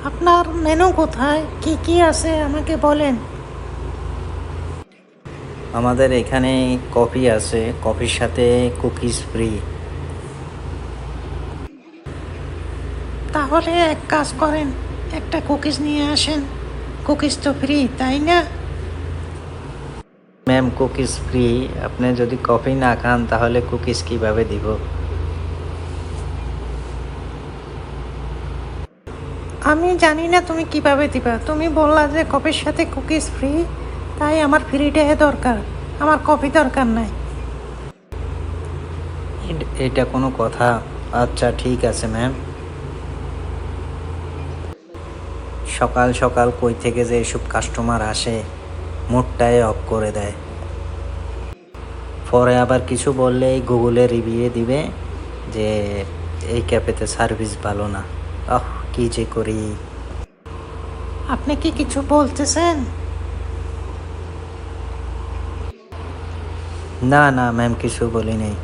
আপনার মেনু কোথায়, কি কি আছে আমাকে বলেন। আমাদের এখানে কফি আছে, কফির সাথে কুকিজ ফ্রি। তাহলে এক কাজ করেন, একটা কুকিজ নিয়ে আসেন। কুকিজ তো ফ্রি, তাই না? Ma'am, cookies free. আপনি যদি কফি না খান তাহলে কুকিজ কিভাবে দিব? আমি জানি না তুমি কিভাবে দিবা, তুমি বললা যে কফির সাথে কুকিজ ফ্রি, তাই আমার ফ্রিটা দরকার, আমার কফি দরকার নাই। এটা কোনো কথা? আচ্ছা ঠিক আছে ম্যাম। সকাল সকাল কই থেকে যে এসব কাস্টমার আসে, মুডটাই অফ করে দেয়। পরে আবার কিছু বললেই গুগলে রিভিউ দিবে যে এই ক্যাফেতে সার্ভিস ভালো না। কি যে করি! আপনি কি কিছু বলতেছেন? না না ম্যাম, কিছু বলি নাই।